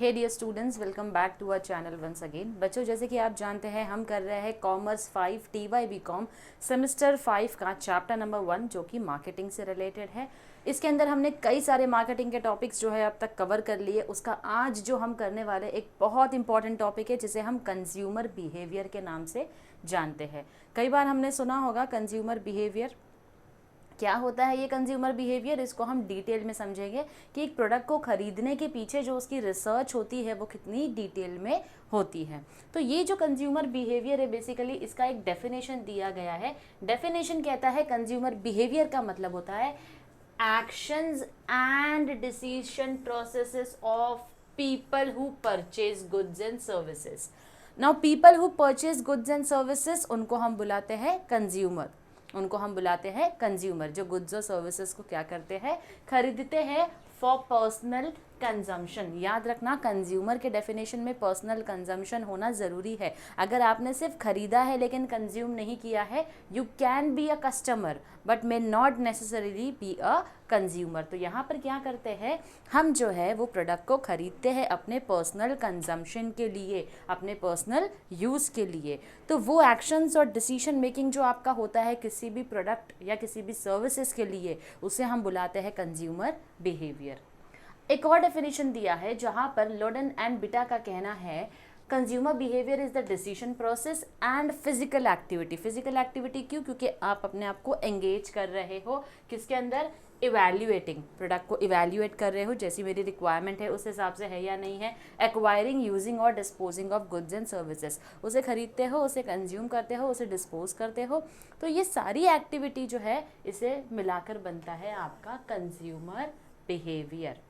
Hey dear students, welcome back to our channel once again. बच्चों, जैसे कि आप जानते हैं हम कर रहे हैं कॉमर्स 5 TY BCom सेमेस्टर 5 का चैप्टर नंबर 1 जो कि मार्केटिंग से रिलेटेड है। इसके अंदर हमने कई सारे मार्केटिंग के टॉपिक्स जो है अब तक कवर कर लिए। उसका आज जो हम करने वाले एक बहुत इंपॉर्टेंट टॉपिक है जिसे हम कंज्यूमर बिहेवियर के नाम से जानते हैं। कई बार हमने सुना होगा कंज्यूमर बिहेवियर क्या होता है। ये कंज्यूमर बिहेवियर, इसको हम डिटेल में समझेंगे कि एक प्रोडक्ट को खरीदने के पीछे जो उसकी रिसर्च होती है वो कितनी डिटेल में होती है। तो ये जो कंज्यूमर बिहेवियर है बेसिकली इसका एक डेफिनेशन दिया गया है। डेफिनेशन कहता है कंज्यूमर बिहेवियर का मतलब होता है actions and decision processes of people who purchase goods and services. Now people who purchase goods and services उनको हम बुलाते हैं कंज्यूमर। जो गुड्स और सर्विसेज को क्या करते हैं, खरीदते हैं फॉर पर्सनल कंजम्पशन। याद रखना, कंज्यूमर के डेफिनेशन में पर्सनल कंजम्पशन होना ज़रूरी है। अगर आपने सिर्फ खरीदा है लेकिन कंज्यूम नहीं किया है, you can be a customer but may not necessarily be a consumer. तो यहाँ पर क्या करते हैं, हम जो है वो प्रोडक्ट को खरीदते हैं अपने पर्सनल कंजम्पशन के लिए, अपने पर्सनल यूज़ के लिए। तो वो एक्शंस और डिसीजन मेकिंग जो आपका होता है किसी भी प्रोडक्ट या किसी भी सर्विसेज के लिए, उसे हम बुलाते हैं कंज्यूमर बिहेवियर। एक और डेफिनेशन दिया है जहां पर लोडन एंड बिटा का कहना है consumer behaviour is the decision process and physical activity. Physical activity क्यों? क्योंकि आप अपने आप को एंगेज कर रहे हो किसके अंदर, इवैल्यूएटिंग, प्रोडक्ट को इवैल्यूएट कर रहे हो जैसी मेरी रिक्वायरमेंट है उस हिसाब से है या नहीं है। एक्वायरिंग, यूजिंग और disposing of goods and services, उसे खरीदते हो, उसे कंज्यूम करते हो, उसे डिस्पोज करते हो। तो ये सारी एक्टिविटी जो है इसे मिलाकर बनता है आपका कंज्यूमर बिहेवियर।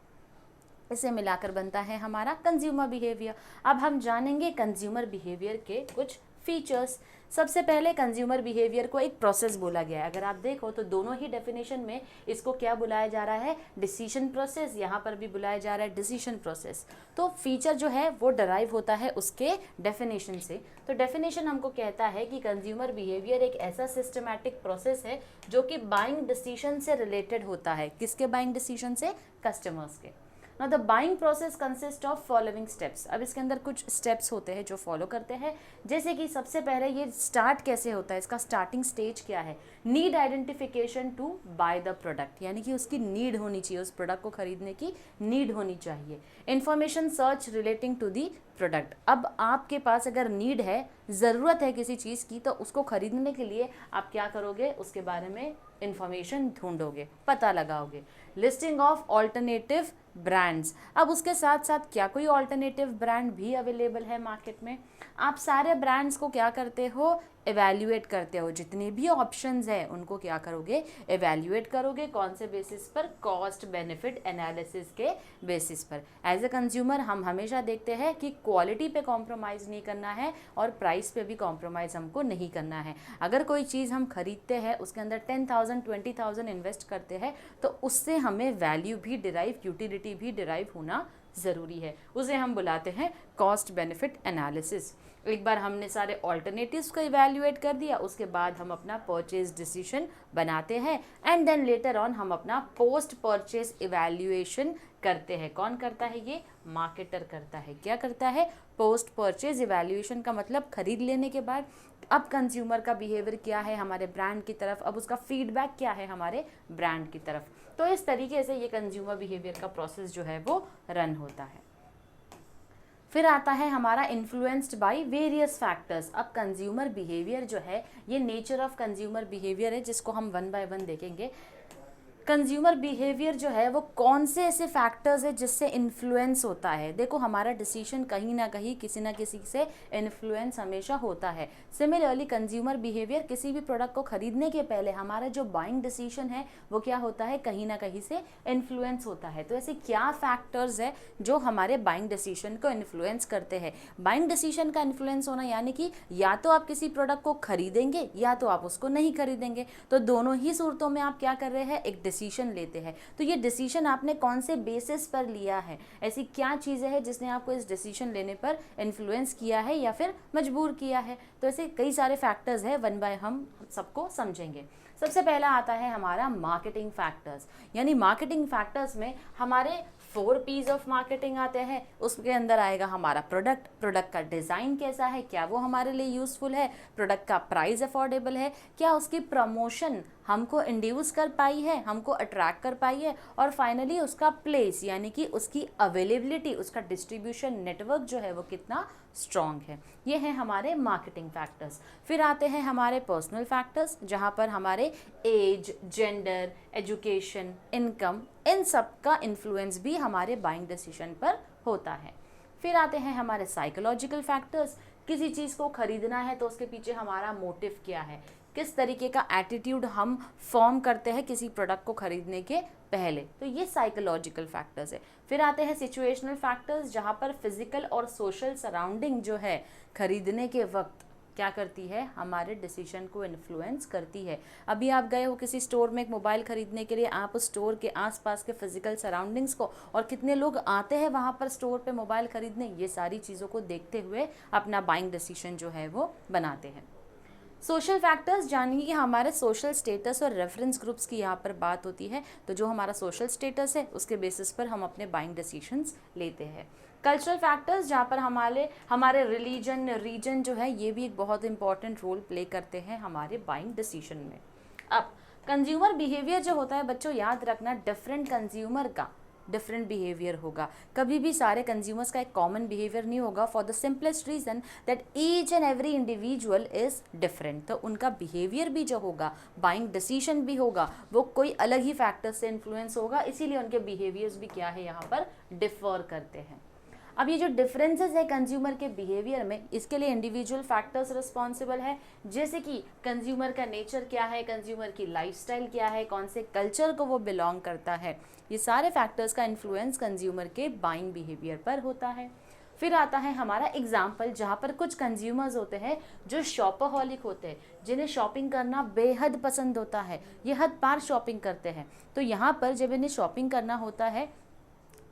इसे मिलाकर बनता है हमारा कंज्यूमर बिहेवियर। अब हम जानेंगे कंज्यूमर बिहेवियर के कुछ फीचर्स। सबसे पहले कंज्यूमर बिहेवियर को एक प्रोसेस बोला गया है। अगर आप देखो तो दोनों ही डेफिनेशन में इसको क्या बुलाया जा रहा है, डिसीजन प्रोसेस, यहाँ पर भी बुलाया जा रहा है डिसीजन प्रोसेस। तो फीचर जो है वो डराइव होता है उसके डेफिनेशन से। तो डेफिनेशन हमको कहता है कि कंज्यूमर बिहेवियर एक ऐसा सिस्टमैटिक प्रोसेस है जो कि बाइंग डिसीजन से रिलेटेड होता है। किसके बाइंग डिसीजन से? कस्टमर्स के। Now the buying process consists of following steps। अब इसके अंदर कुछ स्टेप्स होते हैं जो फॉलो करते हैं। जैसे कि सबसे पहले ये स्टार्ट कैसे होता है, इसका स्टार्टिंग स्टेज क्या है, need identification to buy the product, यानी कि उसकी नीड होनी चाहिए, उस प्रोडक्ट को खरीदने की नीड होनी चाहिए। Information search relating to the product. अब आपके पास अगर नीड है, ज़रूरत है किसी चीज़ की, तो उसको खरीदने के लिए आप क्या करोगे, उसके बारे में इंफॉर्मेशन ढूंढोगे, पता लगाओगे। Listing of alternative brands. अब उसके साथ साथ क्या कोई ऑल्टरनेटिव ब्रांड भी अवेलेबल है मार्केट में? आप सारे ब्रांड्स को क्या करते हो, एवैल्यूएट करते हो। जितने भी ऑप्शंस हैं उनको क्या करोगे, एवैल्यूएट करोगे। कौन से बेसिस पर? कॉस्ट बेनिफिट एनालिसिस के बेसिस पर। एज ए कंज्यूमर हम हमेशा देखते हैं कि क्वालिटी पे कॉम्प्रोमाइज़ नहीं करना है और प्राइस पे भी कॉम्प्रोमाइज़ हमको नहीं करना है। अगर कोई चीज़ हम खरीदते हैं उसके अंदर 10,000 20,000 इन्वेस्ट करते हैं तो उससे हमें वैल्यू भी डिराइव, यूटिलिटी भी डिराइव होना ज़रूरी है। उसे हम बुलाते हैं कॉस्ट बेनिफिट एनालिसिस। एक बार हमने सारे ऑल्टरनेटिव्स को इवैल्यूएट कर दिया, उसके बाद हम अपना परचेज डिसीजन बनाते हैं एंड देन लेटर ऑन हम अपना पोस्ट परचेज इवैल्यूएशन करते हैं। कौन करता है ये? मार्केटर करता है। क्या करता है? पोस्ट परचेज इवैल्यूएशन का मतलब खरीद लेने के बाद अब कंज्यूमर का बिहेवियर क्या है हमारे ब्रांड की तरफ, अब उसका फीडबैक क्या है हमारे ब्रांड की तरफ। तो इस तरीके से ये कंज्यूमर बिहेवियर का प्रोसेस जो है वो रन होता है। फिर आता है हमारा इन्फ्लुएंस्ड बाय वेरियस फैक्टर्स। अब कंज्यूमर बिहेवियर जो है ये नेचर ऑफ कंज्यूमर बिहेवियर है जिसको हम वन बाय वन देखेंगे। कंज्यूमर बिहेवियर जो है वो कौन से ऐसे फैक्टर्स है जिससे इन्फ्लुएंस होता है। देखो, हमारा डिसीजन कहीं ना कहीं किसी ना किसी से इन्फ्लुएंस हमेशा होता है। सिमिलरली कंज्यूमर बिहेवियर किसी भी प्रोडक्ट को खरीदने के पहले हमारा जो बाइंग डिसीजन है वो क्या होता है, कहीं ना कहीं से इन्फ्लुएंस होता है। तो ऐसे क्या फैक्टर्स है जो हमारे बाइंग डिसीजन को इन्फ्लुएंस करते हैं? बाइंग डिसीजन का इन्फ्लुएंस होना यानी कि या तो आप किसी प्रोडक्ट को खरीदेंगे या तो आप उसको नहीं खरीदेंगे। तो दोनों ही सूरतों में आप क्या कर रहे हैं, एक डिसीजन लेते हैं, तो ये डिसीजन आपने कौन से बेसिस पर लिया है, ऐसी क्या चीज़ें हैं जिसने आपको इस डिसीजन लेने पर इन्फ्लुएंस किया है या फिर मजबूर किया है। तो ऐसे कई सारे फैक्टर्स हैं, वन बाय हम सबको समझेंगे। सबसे पहला आता है हमारा मार्केटिंग फैक्टर्स, यानी मार्केटिंग फैक्टर्स में हमारे 4 P's ऑफ मार्केटिंग आते हैं। उसके अंदर आएगा हमारा प्रोडक्ट, प्रोडक्ट का डिज़ाइन कैसा है, क्या वो हमारे लिए यूज़फुल है, प्रोडक्ट का प्राइस अफोर्डेबल है, क्या उसकी प्रमोशन हमको इंड्यूस कर पाई है, हमको अट्रैक्ट कर पाई है, और फाइनली उसका प्लेस यानी कि उसकी अवेलेबिलिटी, उसका डिस्ट्रीब्यूशन नेटवर्क जो है वो कितना स्ट्रॉन्ग है। ये हैं हमारे मार्केटिंग फैक्टर्स। फिर आते हैं हमारे पर्सनल फैक्टर्स, जहाँ पर हमारे एज, जेंडर, एजुकेशन, इनकम, इन सब का इन्फ्लुएंस भी हमारे बाइंग डिसीजन पर होता है। फिर आते हैं हमारे साइकोलॉजिकल फैक्टर्स, किसी चीज़ को खरीदना है तो उसके पीछे हमारा मोटिव क्या है, किस तरीके का एटीट्यूड हम फॉर्म करते हैं किसी प्रोडक्ट को खरीदने के पहले, तो ये साइकोलॉजिकल फैक्टर्स है। फिर आते हैं सिचुएशनल फैक्टर्स, जहाँ पर फिजिकल और सोशल सराउंडिंग जो है खरीदने के वक्त क्या करती है, हमारे डिसीजन को इन्फ्लुएंस करती है। अभी आप गए हो किसी स्टोर में एक मोबाइल खरीदने के लिए, आप उस स्टोर के आसपास के फिजिकल सराउंडिंग्स को और कितने लोग आते हैं वहाँ पर स्टोर पे मोबाइल खरीदने, ये सारी चीज़ों को देखते हुए अपना बाइंग डिसीजन जो है वो बनाते हैं। सोशल फैक्टर्स जानिए कि हमारे सोशल स्टेटस और रेफरेंस ग्रुप्स की यहाँ पर बात होती है, तो जो हमारा सोशल स्टेटस है उसके बेसिस पर हम अपने बाइंग डिसीजंस लेते हैं। कल्चरल फैक्टर्स, जहाँ पर हमारे रिलीजन, रीजन जो है ये भी एक बहुत इंपॉर्टेंट रोल प्ले करते हैं हमारे बाइंग डिसीजन में। अब कंज्यूमर बिहेवियर जो होता है बच्चों, याद रखना डिफरेंट कंज्यूमर का डिफरेंट बिहेवियर होगा, कभी भी सारे कंज्यूमर्स का एक कॉमन बिहेवियर नहीं होगा, for the simplest reason that each and every individual is different. तो उनका बिहेवियर भी जो होगा, बाइंग डिसीजन भी होगा, वो कोई अलग ही फैक्टर से इन्फ्लुएंस होगा, इसीलिए उनके बिहेवियर्स भी क्या है यहाँ पर डिफर करते हैं। अब ये जो डिफरेंसेस है कंज्यूमर के बिहेवियर में, इसके लिए इंडिविजुअल फैक्टर्स रिस्पॉन्सिबल है, जैसे कि कंज्यूमर का नेचर क्या है, कंज्यूमर की लाइफस्टाइल क्या है, कौन से कल्चर को वो बिलोंग करता है, ये सारे फैक्टर्स का इन्फ्लुएंस कंज्यूमर के बाइंग बिहेवियर पर होता है। फिर आता है हमारा एग्जाम्पल, जहाँ पर कुछ कंज्यूमर्स होते हैं जो शॉपaholic होते हैं, जिन्हें शॉपिंग करना बेहद पसंद होता है, ये हद पार शॉपिंग करते हैं। तो यहाँ पर जब इन्हें शॉपिंग करना होता है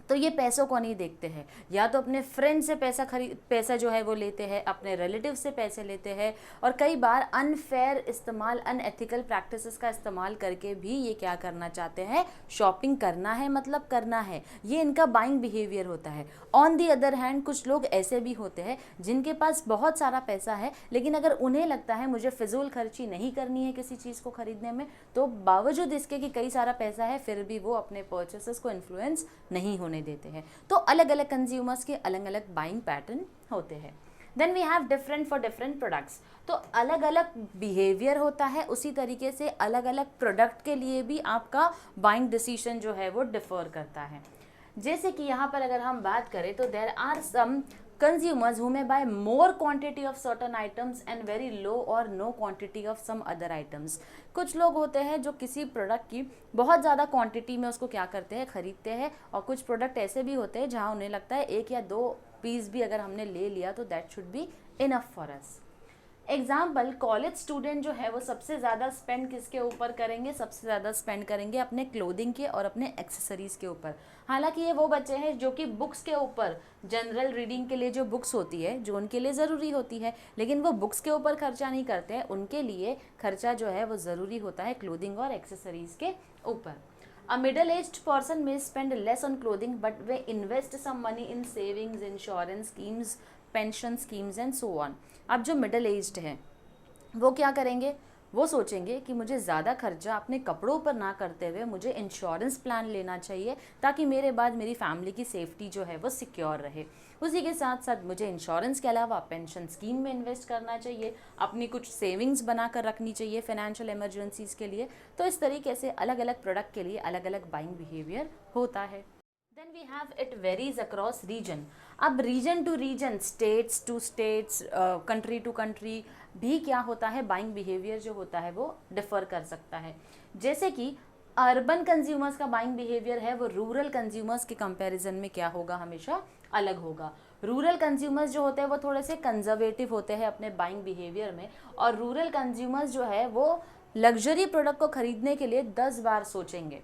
तो ये पैसों को नहीं देखते हैं, या तो अपने फ्रेंड से पैसा जो है वो लेते हैं, अपने रिलेटिव से पैसे लेते हैं, और कई बार अनफेयर इस्तेमाल, अनएथिकल प्रैक्टिसेस का इस्तेमाल करके भी ये क्या करना चाहते हैं, शॉपिंग करना है मतलब करना है, ये इनका बाइंग बिहेवियर होता है। ऑन दी अदर हैंड कुछ लोग ऐसे भी होते हैं जिनके पास बहुत सारा पैसा है, लेकिन अगर उन्हें लगता है मुझे फिजूल खर्ची नहीं करनी है किसी चीज़ को खरीदने में, तो बावजूद इसके कि कई सारा पैसा है फिर भी वो अपने परचेसेस को इन्फ्लुएंस नहीं होने देते हैं। तो अलग अलग कंज्यूमर्स के अलग अलग बाइंग पैटर्न होते हैं। Then we have different for different products, तो अलग अलग बिहेवियर होता है, उसी तरीके से अलग अलग प्रोडक्ट के लिए भी आपका बाइंग डिसीजन जो है वो डिफर करता है। जैसे कि यहाँ पर अगर हम बात करें तो there are some consumers who may buy more quantity of certain items and very low or no quantity of some other items। कुछ लोग होते हैं जो किसी प्रोडक्ट की बहुत ज़्यादा क्वांटिटी में उसको क्या करते हैं, खरीदते हैं, और कुछ प्रोडक्ट ऐसे भी होते हैं जहाँ उन्हें लगता है 1 या 2 पीस भी अगर हमने ले लिया तो that should be enough for us. Example, college student जो है वो सबसे ज़्यादा स्पेंड किसके ऊपर करेंगे, सबसे ज़्यादा स्पेंड करेंगे अपने क्लोथिंग के और अपने एक्सेसरीज़ के ऊपर। हालांकि ये वो बच्चे हैं जो कि बुक्स के ऊपर, जनरल रीडिंग के लिए जो बुक्स होती है जो उनके लिए ज़रूरी होती है, लेकिन वो बुक्स के ऊपर खर्चा नहीं करते हैं, उनके लिए खर्चा जो है वो ज़रूरी होता है क्लोथिंग और एक्सेसरीज़ के ऊपर। A middle-aged person may spend less on clothing but may invest some money in savings, insurance schemes, pension schemes and so on. अब जो मिडिल एज्ड हैं वो क्या करेंगे, वो सोचेंगे कि मुझे ज़्यादा खर्चा अपने कपड़ों पर ना करते हुए मुझे इंश्योरेंस प्लान लेना चाहिए ताकि मेरे बाद मेरी फैमिली की सेफ्टी जो है वो सिक्योर रहे। उसी के साथ साथ मुझे इंश्योरेंस के अलावा पेंशन स्कीम में इन्वेस्ट करना चाहिए, अपनी कुछ सेविंग्स बना कर रखनी चाहिए फाइनेंशियल इमरजेंसीज़ के लिए। तो इस तरीके से अलग अलग प्रोडक्ट के लिए अलग अलग बाइंग बिहेवियर होता है। Then we have it varies across region। अब region to region, states to states, country to country भी क्या होता है, बाइंग बिहेवियर जो होता है वो डिफर कर सकता है। जैसे कि अर्बन कंज्यूमर्स का बाइंग बिहेवियर है वो रूरल कंज्यूमर्स के कंपैरिजन में क्या होगा, हमेशा अलग होगा। रूरल कंज्यूमर्स जो होते हैं वो थोड़े से कंजर्वेटिव होते हैं अपने बाइंग बिहेवियर में, और रूरल कंज्यूमर्स जो है वो लग्जरी प्रोडक्ट को खरीदने के लिए 10 बार सोचेंगे।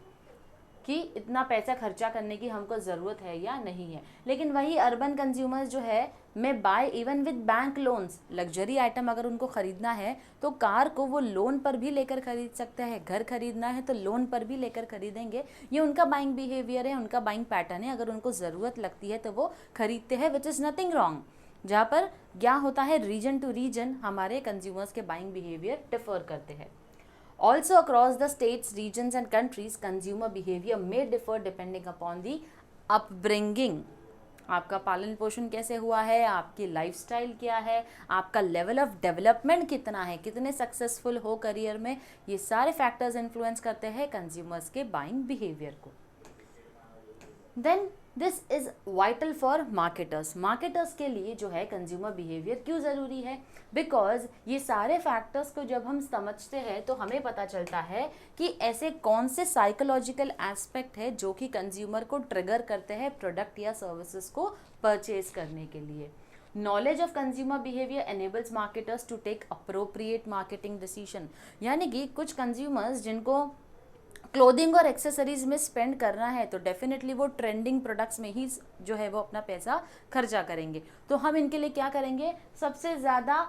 कि इतना पैसा खर्चा करने की हमको ज़रूरत है या नहीं है। लेकिन वही अर्बन कंज्यूमर्स जो है may buy even with bank loans, luxury item अगर उनको ख़रीदना है तो कार को वो लोन पर भी लेकर खरीद सकते हैं, घर खरीदना है तो लोन पर भी लेकर खरीदेंगे। ये उनका बाइंग बिहेवियर है, उनका बाइंग पैटर्न है। अगर उनको ज़रूरत लगती है तो वो खरीदते हैं, विच इज़ नथिंग रॉन्ग। जहाँ पर क्या होता है, रीजन टू रीजन हमारे कंज्यूमर्स के बाइंग बिहेवियर डिफर करते हैं। Also across the states, regions and countries, consumer behavior may differ depending upon the upbringing. आपका पालन पोषण कैसे हुआ है, आपकी लाइफस्टाइल क्या है, आपका लेवल ऑफ डेवलपमेंट कितना है, कितने सक्सेसफुल हो करियर में, ये सारे फैक्टर्स इन्फ्लुएंस करते हैं कंज्यूमर्स के बाइंग बिहेवियर को। Then this is vital for marketers. Marketers के लिए जो है कंज्यूमर बिहेवियर क्यों ज़रूरी है? बिकॉज ये सारे फैक्टर्स को जब हम समझते हैं तो हमें पता चलता है कि ऐसे कौन से साइकोलॉजिकल एस्पेक्ट है जो कि कंज्यूमर को ट्रिगर करते हैं प्रोडक्ट या सर्विसेज को परचेज करने के लिए। Knowledge of consumer behaviour enables marketers to take appropriate marketing decision. यानी कि कुछ कंज्यूमर्स जिनको क्लोथिंग और एक्सेसरीज में स्पेंड करना है तो डेफिनेटली वो ट्रेंडिंग प्रोडक्ट्स में ही जो है वो अपना पैसा खर्चा करेंगे। तो हम इनके लिए क्या करेंगे, सबसे ज़्यादा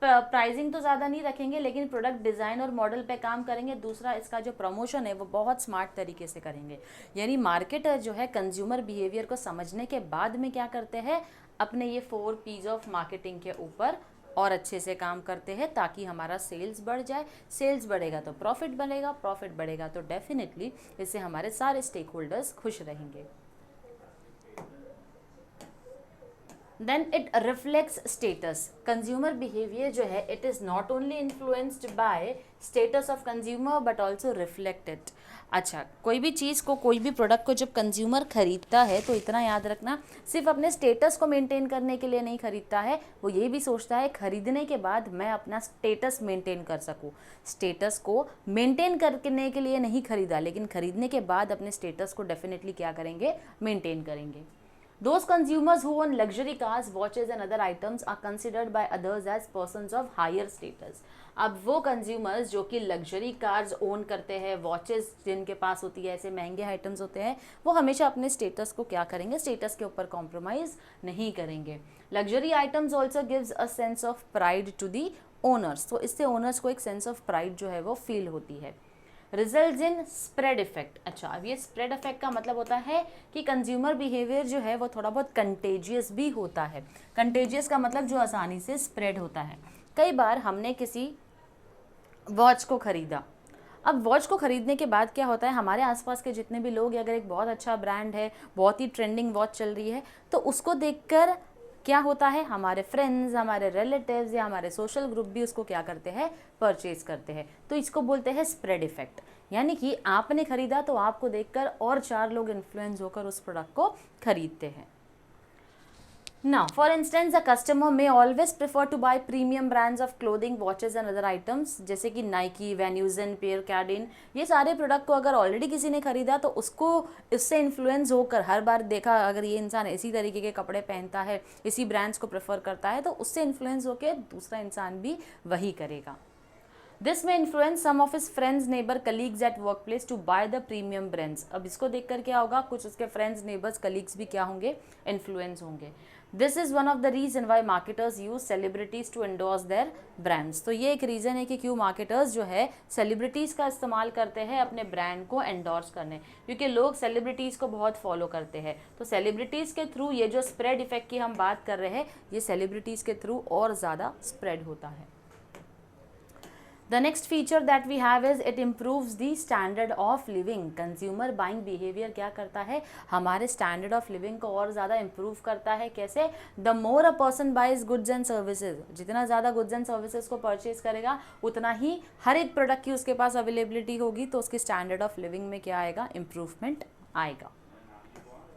प्राइसिंग तो ज़्यादा नहीं रखेंगे लेकिन प्रोडक्ट डिज़ाइन और मॉडल पे काम करेंगे। दूसरा, इसका जो प्रमोशन है वो बहुत स्मार्ट तरीके से करेंगे। यानी मार्केटर जो है कंज्यूमर बिहेवियर को समझने के बाद में क्या करते हैं, अपने ये 4 P's ऑफ मार्केटिंग के ऊपर और अच्छे से काम करते हैं ताकि हमारा सेल्स बढ़ जाए। सेल्स बढ़ेगा तो प्रॉफिट बढ़ेगा, प्रॉफिट बढ़ेगा तो डेफिनेटली इससे हमारे सारे स्टेक होल्डर्स खुश रहेंगे। Then it reflects status. Consumer behaviour जो है it is not only influenced by status of consumer but also reflected. अच्छा, कोई भी चीज़ को, कोई भी प्रोडक्ट को जब कंज्यूमर खरीदता है तो इतना याद रखना, सिर्फ अपने स्टेटस को मेंटेन करने के लिए नहीं खरीदता है, वो ये भी सोचता है खरीदने के बाद मैं अपना स्टेटस मेंटेन कर सकूं। स्टेटस को मेंटेन करने के लिए नहीं खरीदा, लेकिन खरीदने के बाद अपने स्टेटस को डेफिनेटली क्या करेंगे, मेंटेन करेंगे। Those consumers who own luxury cars, watches and other items are considered by others as persons of higher status. अब वो कंज्यूमर्स जो कि लग्जरी कार्स ओन करते हैं, वॉचेस जिनके पास होती है, ऐसे महंगे आइटम्स होते हैं, वो हमेशा अपने स्टेटस को क्या करेंगे, स्टेटस के ऊपर कॉम्प्रोमाइज़ नहीं करेंगे। Luxury items also gives a sense of pride to the owners. तो इससे ओनर्स को एक सेंस ऑफ प्राइड जो है वो फील होती है। Results in spread effect. अच्छा, अब ये स्प्रेड इफेक्ट का मतलब होता है कि कंज्यूमर बिहेवियर जो है वो थोड़ा बहुत कंटेजियस भी होता है। कंटेजियस का मतलब जो आसानी से स्प्रेड होता है। कई बार हमने किसी वॉच को ख़रीदा, अब वॉच को ख़रीदने के बाद क्या होता है, हमारे आसपास के जितने भी लोग, अगर एक बहुत अच्छा ब्रांड है, बहुत ही ट्रेंडिंग वॉच चल रही है, तो उसको देखकर क्या होता है, हमारे फ्रेंड्स, हमारे रिलेटिव्स या हमारे सोशल ग्रुप भी उसको क्या करते हैं, परचेज करते हैं। तो इसको बोलते हैं स्प्रेड इफेक्ट। यानी कि आपने ख़रीदा तो आपको देखकर और 4 लोग इन्फ्लुएंस होकर उस प्रोडक्ट को खरीदते हैं। Now, for instance, a customer may always prefer to buy premium brands of clothing, watches and other items, जैसे कि Nike, Van Heusen, Pierre Cardin। ये सारे प्रोडक्ट को अगर ऑलरेडी किसी ने खरीदा तो उसको इससे इन्फ्लुएंस होकर हर बार देखा, अगर ये इंसान इसी तरीके के कपड़े पहनता है, इसी ब्रांड्स को प्रेफर करता है, तो उससे इन्फ्लुएंस होकर दूसरा इंसान भी वही करेगा। दिस में influence some of his friends, neighbour, colleagues at work place to buy the premium brands. अब इसको देखकर क्या होगा, कुछ उसके फ्रेंड्स, नेबर्स, कलीग्स भी क्या होंगे, इन्फ्लुएंस होंगे। This is one of the reason why marketers use celebrities to endorse their brands. तो ये एक रीज़न है कि क्यों मार्केटर्स जो है सेलिब्रिटीज़ का इस्तेमाल करते हैं अपने ब्रांड को एंडोर्स करने, क्योंकि लोग सेलिब्रिटीज़ को बहुत फॉलो करते हैं। तो सेलिब्रिटीज़ के थ्रू ये जो स्प्रेड इफेक्ट की हम बात कर रहे हैं, ये सेलिब्रिटीज़ के थ्रू और ज़्यादा स्प्रेड होता है। The next feature that we have is it improves the standard of living. Consumer buying behavior क्या करता है, हमारे standard of living को और ज़्यादा improve करता है। कैसे? The more a person buys goods and services, जितना ज़्यादा goods and services को purchase करेगा उतना ही हर एक product की उसके पास availability होगी, तो उसकी standard of living में क्या आएगा, improvement आएगा।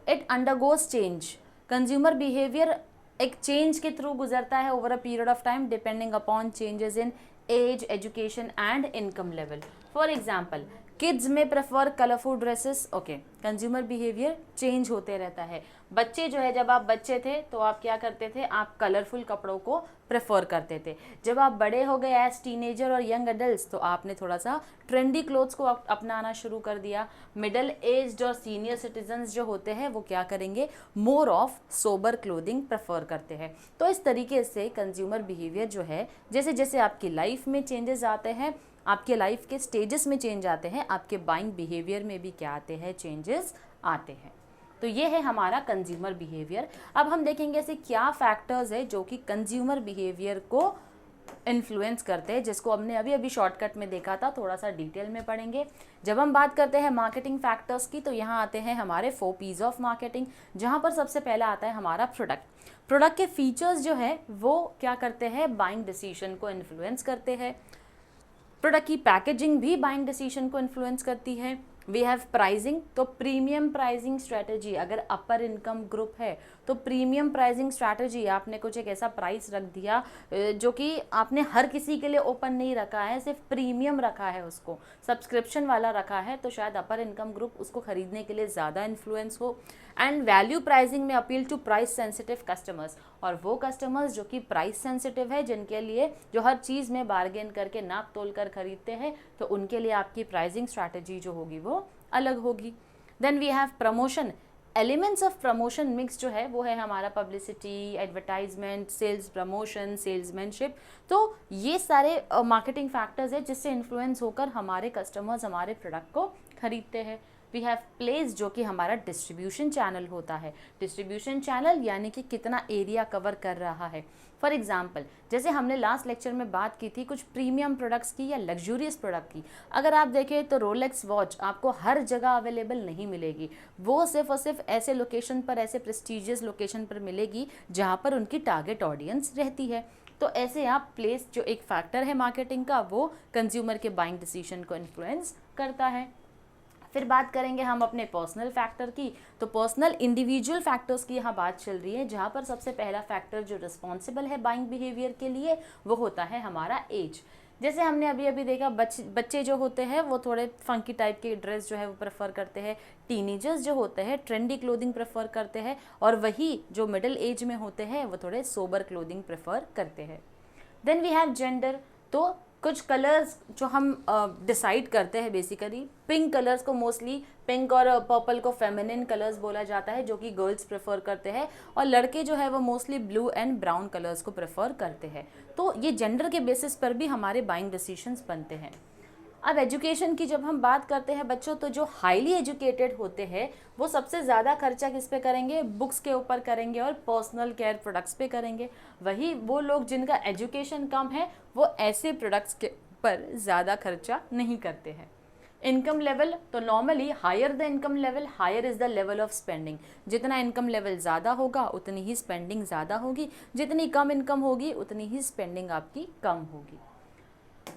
It undergoes change. Consumer behavior एक चेंज के थ्रू गुजरता है over a period of time, depending upon changes in age, education and income level. For example, kids में prefer colourful dresses. Okay, consumer behaviour change होते रहता है। बच्चे जो है, जब आप बच्चे थे तो आप क्या करते थे, आप कलरफुल कपड़ों को प्रेफर करते थे। जब आप बड़े हो गए एज टीनेजर और यंग एडल्ट्स तो आपने थोड़ा सा ट्रेंडी क्लोथ्स को अपनाना शुरू कर दिया। मिडिल एज्ड और सीनियर सिटीजन्स जो होते हैं वो क्या करेंगे, more of sober clothing prefer करते हैं। तो इस तरीके से कंज्यूमर बिहेवियर जो है, जैसे जैसे आपकी लाइफ में चेंजेस आते हैं, आपके लाइफ के स्टेजेस में चेंज आते हैं, आपके बाइंग बिहेवियर में भी क्या आते हैं, चेंजेस आते हैं। तो ये है हमारा कंज्यूमर बिहेवियर। अब हम देखेंगे ऐसे क्या फैक्टर्स है जो कि कंज्यूमर बिहेवियर को इन्फ्लुएंस करते हैं, जिसको हमने अभी अभी शॉर्टकट में देखा था, थोड़ा सा डिटेल में पढ़ेंगे। जब हम बात करते हैं मार्केटिंग फैक्टर्स की तो यहाँ आते हैं हमारे 4 P's ऑफ मार्केटिंग, जहाँ पर सबसे पहला आता है हमारा प्रोडक्ट के फीचर्स जो है वो क्या करते हैं, बाइंग डिसीजन को इन्फ्लुएंस करते हैं। प्रोडक्ट की पैकेजिंग भी बाइंग डिसीजन को इन्फ्लुएंस करती है। वी हैव प्राइसिंग, तो प्रीमियम प्राइसिंग स्ट्रैटेजी, अगर अपर इनकम ग्रुप है तो प्रीमियम प्राइसिंग स्ट्रैटेजी, आपने कुछ एक ऐसा प्राइस रख दिया जो कि आपने हर किसी के लिए ओपन नहीं रखा है, सिर्फ प्रीमियम रखा है, उसको सब्सक्रिप्शन वाला रखा है, तो शायद अपर इनकम ग्रुप उसको खरीदने के लिए ज़्यादा इन्फ्लुएंस हो। एंड वैल्यू प्राइसिंग में appeal to price sensitive customers, और वो कस्टमर्स जो कि प्राइस सेंसिटिव है, जिनके लिए जो हर चीज़ में बार्गेन करके नाप तोल कर खरीदते हैं, तो उनके लिए आपकी प्राइसिंग स्ट्रैटेजी जो होगी वो अलग होगी। Then we have promotion. Elements of promotion mix जो है वो है हमारा publicity, advertisement, sales promotion, salesmanship. तो ये सारे मार्केटिंग फैक्टर्स है जिससे इन्फ्लुएंस होकर हमारे कस्टमर्स हमारे प्रोडक्ट को खरीदते हैं। वी हैव प्लेस, जो कि हमारा डिस्ट्रीब्यूशन चैनल होता है। डिस्ट्रीब्यूशन चैनल यानी कि कितना एरिया कवर कर रहा है। फॉर एग्जाम्पल, जैसे हमने लास्ट लेक्चर में बात की थी कुछ प्रीमियम प्रोडक्ट्स की या लग्जूरियस प्रोडक्ट की, अगर आप देखें तो रोलेक्स वॉच आपको हर जगह अवेलेबल नहीं मिलेगी, वो सिर्फ और सिर्फ ऐसे लोकेशन पर, ऐसे प्रेस्टिजियस लोकेशन पर मिलेगी जहाँ पर उनकी टारगेट ऑडियंस रहती है। तो ऐसे आप प्लेस जो एक फैक्टर है मार्केटिंग का, वो कंज्यूमर के बाइंग डिसीजन को इन्फ्लुएंस करता है। फिर बात करेंगे हम अपने पर्सनल फैक्टर की, तो पर्सनल इंडिविजुअल फैक्टर्स की यहाँ बात चल रही है, जहाँ पर सबसे पहला फैक्टर जो रिस्पॉन्सिबल है बाइंग बिहेवियर के लिए वो होता है हमारा एज। जैसे हमने अभी अभी देखा बच्चे जो होते हैं वो थोड़े फंकी टाइप के ड्रेस जो है वो प्रेफर करते हैं, टीनेजर्स जो होते हैं ट्रेंडी क्लोथिंग प्रेफर करते हैं, और वही जो मिडिल एज में होते हैं वो थोड़े सोबर क्लोथिंग प्रेफर करते हैं। देन वी हैव जेंडर, तो कुछ कलर्स जो हम डिसाइड करते हैं, बेसिकली पिंक कलर्स को, मोस्टली पिंक और पर्पल को फेमिनिन कलर्स बोला जाता है, जो कि गर्ल्स प्रेफर करते हैं, और लड़के जो है वो mostly blue and brown colours को प्रेफर करते हैं। तो ये जेंडर के बेसिस पर भी हमारे बाइंग डिसीजंस बनते हैं। अब एजुकेशन की जब हम बात करते हैं बच्चों, तो जो हाईली एजुकेटेड होते हैं वो सबसे ज़्यादा खर्चा किस पे करेंगे, बुक्स के ऊपर करेंगे और पर्सनल केयर प्रोडक्ट्स पे करेंगे। वही वो लोग जिनका एजुकेशन कम है वो ऐसे प्रोडक्ट्स के ऊपर ज़्यादा खर्चा नहीं करते हैं। इनकम लेवल, तो normally higher the income level higher is the level of spending. जितना इनकम लेवल ज़्यादा होगा उतनी ही स्पेंडिंग ज़्यादा होगी, जितनी कम इनकम होगी उतनी ही स्पेंडिंग आपकी कम होगी।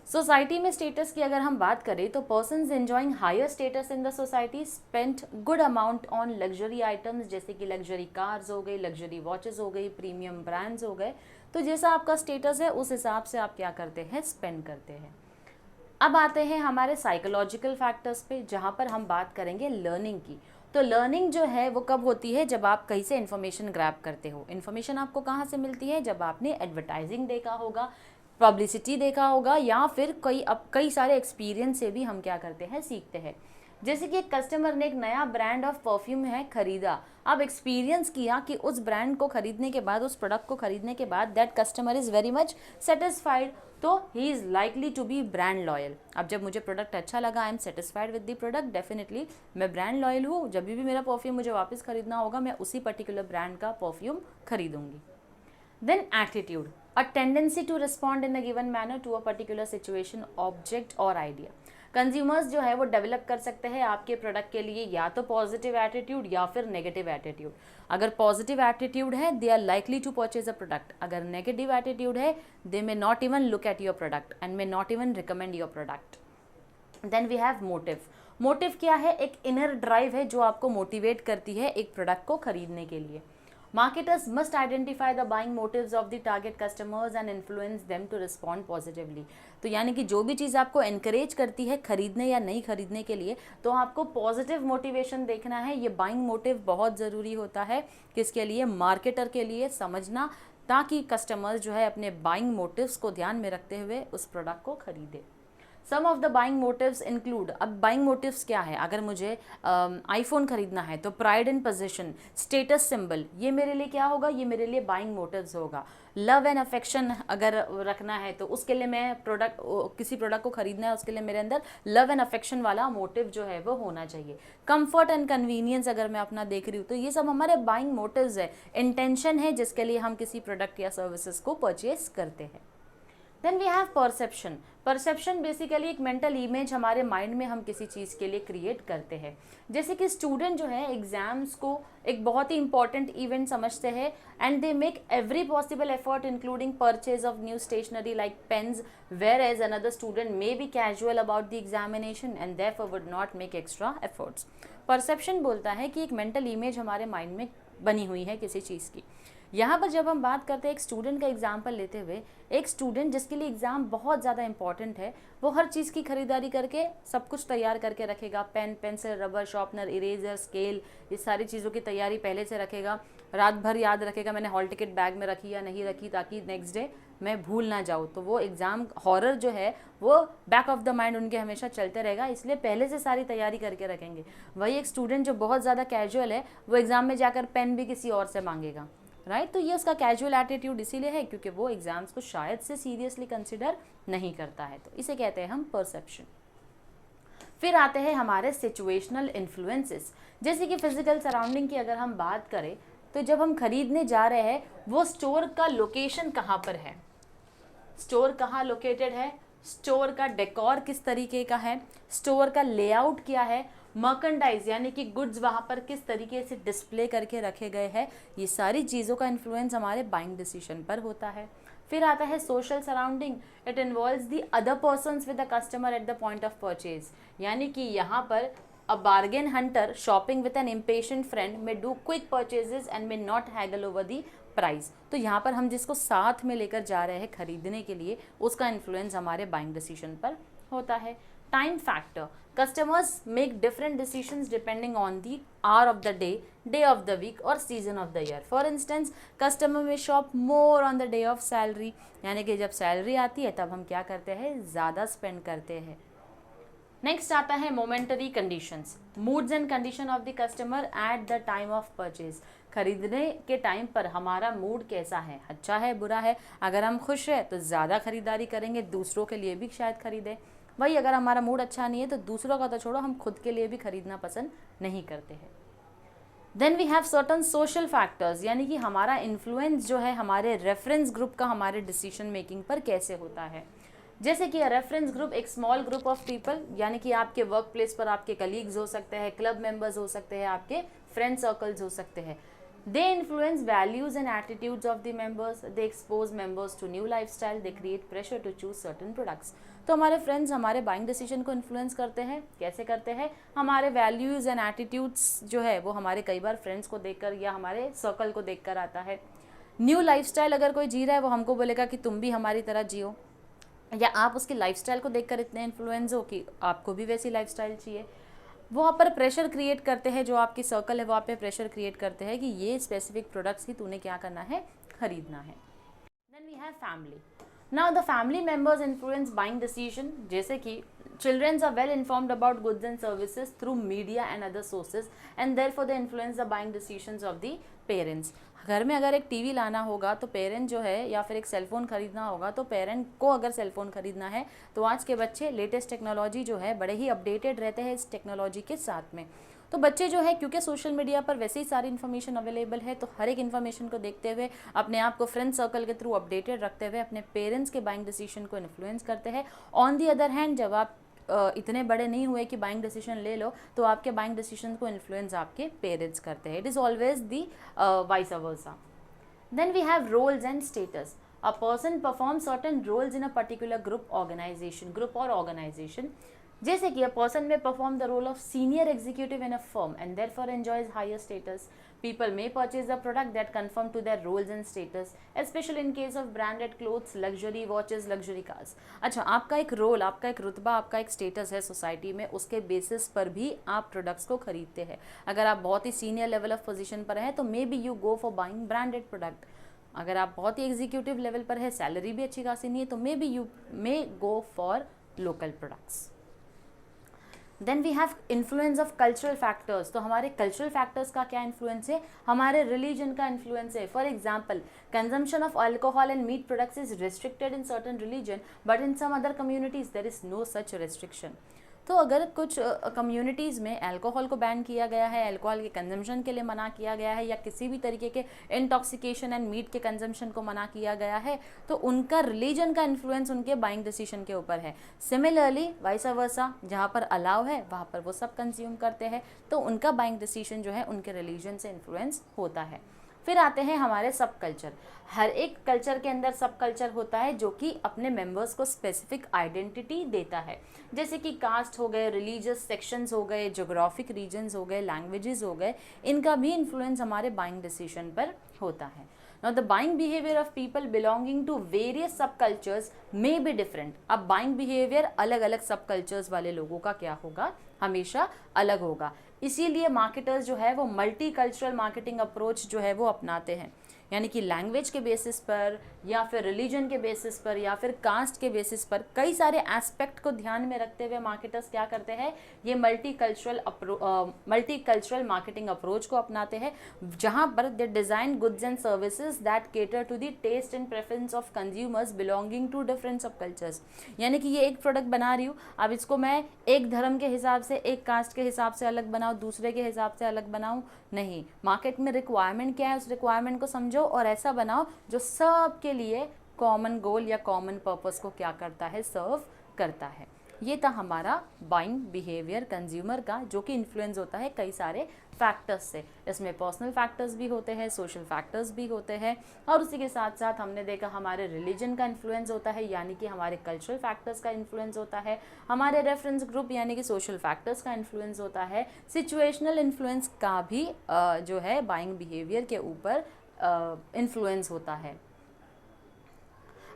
सोसाइटी में स्टेटस की अगर हम बात करें तो persons enjoying higher status in the society spend good amount on luxury items, जैसे कि लग्जरी कार्स हो गई, लग्जरी वॉचेस हो गई, प्रीमियम ब्रांड्स हो गए। तो जैसा आपका स्टेटस है उस हिसाब से आप क्या करते हैं, स्पेंड करते हैं। अब आते हैं हमारे साइकोलॉजिकल फैक्टर्स पे, जहाँ पर हम बात करेंगे लर्निंग की। तो लर्निंग जो है वो कब होती है, जब आप कहीं से इन्फॉर्मेशन ग्रैब करते हो। इन्फॉर्मेशन आपको कहाँ से मिलती है, जब आपने एडवर्टाइजिंग देखा होगा, पब्लिसिटी देखा होगा, या फिर कई सारे एक्सपीरियंस से भी हम क्या करते हैं, सीखते हैं। जैसे कि एक कस्टमर ने एक नया ब्रांड ऑफ परफ्यूम है खरीदा, अब एक्सपीरियंस किया कि उस ब्रांड को खरीदने के बाद, उस प्रोडक्ट को खरीदने के बाद that customer is very much satisfied, तो he is likely to be brand loyal. अब जब मुझे प्रोडक्ट अच्छा लगा, I am satisfied with the product, definitely मैं ब्रांड लॉयल हूँ। जब भी मेरा परफ्यूम मुझे वापस खरीदना होगा मैं उसी पर्टिकुलर ब्रांड का परफ्यूम खरीदूंगी। Then attitude, a tendency to respond in a given manner to a particular situation, object और idea। कंज्यूमर्स जो है वो डेवलप कर सकते हैं आपके प्रोडक्ट के लिए या तो पॉजिटिव एटीट्यूड या फिर नेगेटिव एटीट्यूड। अगर पॉजिटिव एटीट्यूड है they are likely to purchase a product, अगर नेगेटिव एटीट्यूड है they may not even look at your product and may not even recommend your product. Then we have motive. Motive क्या है, एक inner drive है जो आपको motivate करती है एक प्रोडक्ट को खरीदने के लिए। Marketers must identify the buying motives of the target customers and influence them to respond positively. तो यानी कि जो भी चीज़ आपको encourage करती है खरीदने या नहीं खरीदने के लिए, तो आपको पॉजिटिव मोटिवेशन देखना है. ये बाइंग मोटिव बहुत ज़रूरी होता है किसके लिए, मार्केटर के लिए समझना, ताकि कस्टमर्स जो है अपने बाइंग मोटिव्स को ध्यान में रखते हुए उस प्रोडक्ट को खरीदे. Some of the buying motives include, अब बाइंग मोटिव्स क्या है, अगर मुझे आईफोन खरीदना है तो pride in position, status symbol, ये मेरे लिए क्या होगा, ये मेरे लिए बाइंग मोटिव्स होगा. लव एंड अफेक्शन अगर रखना है तो उसके लिए मैं किसी प्रोडक्ट को खरीदना है, उसके लिए मेरे अंदर लव एंड अफेक्शन वाला मोटिव जो है वो होना चाहिए. कंफर्ट एंड कन्वीनियंस अगर मैं अपना देख रही हूँ तो ये सब हमारे बाइंग मोटिव्स है, इंटेंशन है जिसके लिए हम किसी प्रोडक्ट या सर्विसेज को परचेज करते हैं. Then we have perception. Perception basically एक मेंटल इमेज हमारे माइंड में हम किसी चीज़ के लिए क्रिएट करते हैं. जैसे कि स्टूडेंट जो है एग्जाम्स को एक बहुत ही इंपॉर्टेंट इवेंट समझते हैं and they make every possible effort including purchase of new stationery like pens, whereas another student may be casual about the examination and therefore would not make extra efforts. Perception बोलता है कि एक mental image हमारे mind में बनी हुई है किसी चीज़ की. यहाँ पर जब हम बात करते हैं एक स्टूडेंट का एग्जाम्पल लेते हुए, एक स्टूडेंट जिसके लिए एग्ज़ाम बहुत ज़्यादा इंपॉर्टेंट है, वो हर चीज़ की खरीदारी करके सब कुछ तैयार करके रखेगा. Pen, pencil, rubber, sharpener, eraser, scale, ये सारी चीज़ों की तैयारी पहले से रखेगा. रात भर याद रखेगा मैंने हॉल टिकट बैग में रखी या नहीं रखी, ताकि नेक्स्ट डे मैं भूल ना जाऊँ. तो वो एग्ज़ाम हॉरर जो है वो बैक ऑफ द माइंड उनके हमेशा चलते रहेगा, इसलिए पहले से सारी तैयारी करके रखेंगे. वही एक स्टूडेंट जो बहुत ज़्यादा कैजुअल है, वो एग्ज़ाम में जाकर पेन भी किसी और से मांगेगा, राइट. तो ये उसका कैजुअल एटीट्यूड इसीलिए है क्योंकि वो एग्जाम्स को शायद से सीरियसली कंसिडर नहीं करता है. तो इसे कहते हैं हम परसेप्शन. फिर आते हैं हमारे सिचुएशनल इन्फ्लुएंसेस. जैसे कि फिजिकल सराउंडिंग की अगर हम बात करें तो जब हम खरीदने जा रहे हैं वो स्टोर का लोकेशन कहाँ पर है, स्टोर कहाँ लोकेटेड है, स्टोर का डेकोर किस तरीके का है, स्टोर का लेआउट क्या है, मर्केंडाइज यानी कि गुड्स वहाँ पर किस तरीके से डिस्प्ले करके रखे गए हैं, ये सारी चीज़ों का इन्फ्लुएंस हमारे बाइंग डिसीजन पर होता है. फिर आता है social surrounding. It involves the other persons with the customer at the point of purchase. यानी कि यहाँ पर a bargain hunter shopping with an impatient friend may do quick purchases and may not haggle over the price. तो यहाँ पर हम जिसको साथ में लेकर जा रहे हैं खरीदने के लिए, उसका इन्फ्लुएंस हमारे बाइंग डिसीजन पर होता है. Time factor. Customers make different decisions depending on the hour of the day, day of the week or season of the year. For instance, customer may shop more on the day of salary. यानी कि जब salary आती है तब हम क्या करते हैं, ज़्यादा स्पेंड करते हैं. नेक्स्ट आता है momentary conditions. Moods and condition of the customer at the time of purchase. खरीदने के टाइम पर हमारा मूड कैसा है, अच्छा है, बुरा है. अगर हम खुश हैं तो ज़्यादा खरीदारी करेंगे, दूसरों के लिए भी शायद खरीदें. वही अगर हमारा मूड अच्छा नहीं है तो दूसरों का तो छोड़ो, हम खुद के लिए भी खरीदना पसंद नहीं करते हैं. Then we have certain social factors. यानी कि हमारा इन्फ्लुएंस जो है हमारे रेफरेंस ग्रुप का हमारे डिसीजन मेकिंग पर कैसे होता है. जैसे कि रेफरेंस ग्रुप एक स्मॉल ग्रुप ऑफ पीपल, यानी कि आपके वर्क प्लेस पर आपके कलीग्स हो सकते हैं, क्लब मेंबर्स हो सकते हैं, आपके फ्रेंड सर्कल्स हो सकते हैं. They influence values and attitudes of the members. They expose members to new lifestyle. They create pressure to choose certain products. तो हमारे फ्रेंड्स हमारे बाइंग डिसीजन को इन्फ्लुएंस करते हैं. कैसे करते हैं, हमारे वैल्यूज़ एंड एटीट्यूड्स जो है वो हमारे कई बार फ्रेंड्स को देखकर या हमारे सर्कल को देखकर आता है. न्यू लाइफस्टाइल अगर कोई जी रहा है वो हमको बोलेगा कि तुम भी हमारी तरह जियो, या आप उसकी लाइफस्टाइल को देखकर इतने इन्फ्लुएंस हो कि आपको भी वैसी लाइफस्टाइल चाहिए. वो आप पर प्रेशर क्रिएट करते हैं, जो आपकी सर्कल है वो आप पे प्रेशर क्रिएट करते हैं कि ये स्पेसिफिक प्रोडक्ट्स ही तूने क्या करना है, खरीदना है. Then we have family. Now the family members influence buying decision. जैसे कि children are well informed about goods and services through media and other sources and therefore they influence the buying decisions of the parents. घर में अगर एक TV लाना होगा तो parent जो है, या फिर एक सेलफोन खरीदना होगा तो पेरेंट को अगर सेलफोन खरीदना है तो आज के बच्चे लेटेस्ट टेक्नोलॉजी जो है बड़े ही अपडेटेड रहते हैं इस टेक्नोलॉजी के साथ में. तो बच्चे जो है क्योंकि सोशल मीडिया पर वैसे ही सारी इन्फॉर्मेशन अवेलेबल है, तो हर एक इन्फॉर्मेशन को देखते हुए अपने आप को फ्रेंड सर्कल के थ्रू अपडेटेड रखते हुए अपने पेरेंट्स के बाइंग डिसीजन को इन्फ्लुएंस करते हैं. ऑन दी अदर हैंड जब आप इतने बड़े नहीं हुए कि बाइंग डिसीजन ले लो तो आपके बाइंग डिसीजन को इन्फ्लुएंस आपके पेरेंट्स करते हैं. It is always the vice versa. Then we have roles and status. A person performs certain roles in a particular group or organization. जैसे कि a person may perform the role of senior executive in a firm and therefore enjoys higher status. People may purchase a product that conform to their roles and status, especially in case of branded clothes, luxury watches, luxury cars. अच्छा, आपका एक role, आपका एक रुतबा, आपका एक status है society में, उसके बेसिस पर भी आप प्रोडक्ट्स को खरीदते हैं. अगर आप बहुत ही सीनियर लेवल ऑफ पोजीशन पर हैं तो maybe you go for buying branded product. अगर आप बहुत ही एग्जीक्यूटिव लेवल पर है, सैलरी भी अच्छी खासी नहीं है, तो maybe you may go for local products. Then we have influence of cultural factors. तो हमारे कल्चरल फैक्टर्स का क्या इन्फ्लुएंस है? हमारे रिलीजन का इन्फ्लुएंस है. For example, consumption of alcohol and meat products is restricted in certain religion but in some other communities there is no such restriction. तो अगर कुछ कम्युनिटीज़ में अल्कोहल को बैन किया गया है, अल्कोहल के कंजम्पशन के लिए मना किया गया है, या किसी भी तरीके के इंटॉक्सिकेशन एंड मीट के कंजम्पशन को मना किया गया है, तो उनका रिलीजन का इन्फ्लुएंस उनके बाइंग डिसीजन के ऊपर है. सिमिलरली वाइस वर्सा, जहाँ पर अलाउ है वहाँ पर वो सब कंज्यूम करते हैं, तो उनका बाइंग डिसीजन जो है उनके रिलीजन से इन्फ्लुएंस होता है. फिर आते हैं हमारे सब कल्चर. हर एक कल्चर के अंदर सब कल्चर होता है जो कि अपने मेंबर्स को स्पेसिफिक आइडेंटिटी देता है. जैसे कि कास्ट हो गए, रिलीजियस सेक्शंस हो गए, ज्योग्राफिक रीजन्स हो गए, लैंग्वेजेस हो गए, इनका भी इन्फ्लुएंस हमारे बाइंग डिसीजन पर होता है. Now the buying behavior of people belonging to various subcultures may be different. अब buying behavior अलग अलग subcultures वाले लोगों का क्या होगा? हमेशा अलग होगा. इसीलिए मार्केटर्स जो है वो मल्टी कल्चरल मार्केटिंग अप्रोच जो है वो अपनाते हैं. यानी कि लैंग्वेज के बेसिस पर, या फिर रिलीजन के बेसिस पर, या फिर कास्ट के बेसिस पर, कई सारे एस्पेक्ट को ध्यान में रखते हुए मार्केटर्स क्या करते हैं? ये मल्टी कल्चरल मार्केटिंग अप्रोच को अपनाते हैं, जहां पर they design goods and services that cater to the taste and preference of consumers belonging to different sub cultures. यानी कि ये एक प्रोडक्ट बना रही हूँ, अब इसको मैं एक धर्म के हिसाब से, एक कास्ट के हिसाब से अलग बनाऊँ, दूसरे के हिसाब से अलग बनाऊँ, नहीं. मार्केट में रिक्वायरमेंट क्या है, उस रिक्वायरमेंट को समझो और ऐसा बनाओ जो सब के लिए कॉमन गोल या कॉमन पर्पस को क्या करता है? सर्व करता है. ये था हमारा बाइंग बिहेवियर कंज्यूमर का, जो कि इन्फ्लुएंस होता है कई सारे फैक्टर्स से. इसमें पर्सनल फैक्टर्स भी होते हैं, सोशल फैक्टर्स भी होते हैं, और उसी के साथ साथ हमने देखा हमारे रिलीजन का इन्फ्लुएंस होता है, यानी कि हमारे कल्चरल फैक्टर्स का इन्फ्लुएंस होता है, हमारे रेफरेंस ग्रुप यानी कि सोशल फैक्टर्स का इन्फ्लुएंस होता है, सिचुएशनल इन्फ्लुएंस का भी जो है बाइंग बिहेवियर के ऊपर इन्फ्लुएंस होता है.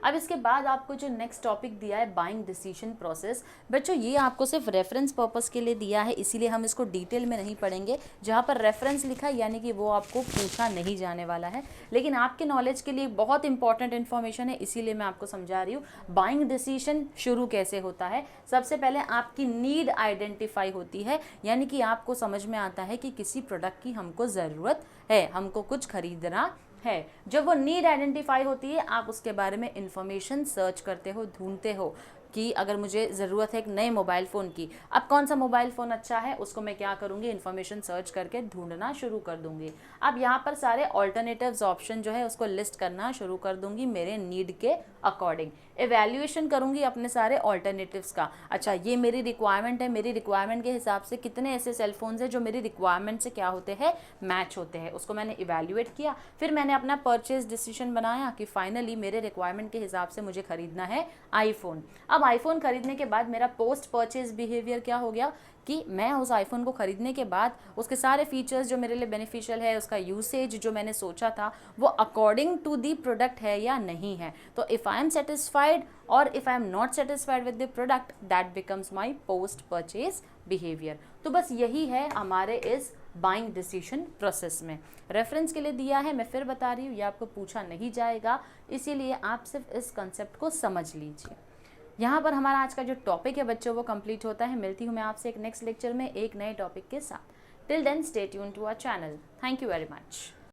अब इसके बाद आपको जो नेक्स्ट टॉपिक दिया है बाइंग डिसीजन प्रोसेस, बच्चों ये आपको सिर्फ रेफरेंस पर्पस के लिए दिया है, इसीलिए हम इसको डिटेल में नहीं पढ़ेंगे. जहाँ पर रेफरेंस लिखा है यानी कि वो आपको पूछा नहीं जाने वाला है, लेकिन आपके नॉलेज के लिए बहुत इंपॉर्टेंट इन्फॉर्मेशन है, इसीलिए मैं आपको समझा रही हूँ. बाइंग डिसीजन शुरू कैसे होता है? सबसे पहले आपकी नीड आइडेंटिफाई होती है, यानी कि आपको समझ में आता है कि किसी प्रोडक्ट की हमको ज़रूरत है, हमको कुछ खरीदना है. जब वो नीड आइडेंटिफाई होती है, आप उसके बारे में इंफॉर्मेशन सर्च करते हो, ढूंढते हो कि अगर मुझे ज़रूरत है एक नए मोबाइल फ़ोन की, अब कौन सा मोबाइल फ़ोन अच्छा है, उसको मैं क्या करूँगी? इन्फॉर्मेशन सर्च करके ढूंढना शुरू कर दूँगी. अब यहाँ पर सारे ऑल्टरनेटिव्स ऑप्शन जो है उसको लिस्ट करना शुरू कर दूँगी मेरे नीड के अकॉर्डिंग. एवैल्यूएशन करूँगी अपने सारे ऑल्टरनेटिव्स का. अच्छा, ये मेरी रिक्वायरमेंट है, मेरी रिक्वायरमेंट के हिसाब से कितने ऐसे सेल फोन्स हैं जो मेरी रिक्वायरमेंट से क्या होते हैं? मैच होते हैं. उसको मैंने इवैल्यूएट किया, फिर मैंने अपना परचेज डिसीजन बनाया कि फाइनली मेरे रिक्वायरमेंट के हिसाब से मुझे खरीदना है आईफोन. अब आईफोन खरीदने के बाद मेरा पोस्ट परचेज बिहेवियर क्या हो गया कि मैं उस आईफोन को ख़रीदने के बाद उसके सारे फीचर्स जो मेरे लिए बेनिफिशियल है, उसका यूसेज जो मैंने सोचा था वो अकॉर्डिंग टू दी प्रोडक्ट है या नहीं है. तो इफ़ आई एम सेटिस्फाइड और if I am not satisfied with the product, that becomes my post purchase behaviour. तो बस यही है हमारे इस बाइंग डिसीजन प्रोसेस में. रेफरेंस के लिए दिया है, मैं फिर बता रही हूँ, ये आपको पूछा नहीं जाएगा, इसीलिए आप सिर्फ इस कंसेप्ट को समझ लीजिए. यहाँ पर हमारा आज का जो टॉपिक है बच्चों वो कंप्लीट होता है. मिलती हूँ मैं आपसे एक नेक्स्ट लेक्चर में एक नए टॉपिक के साथ. Till then stay tune to our channel. Thank you very much.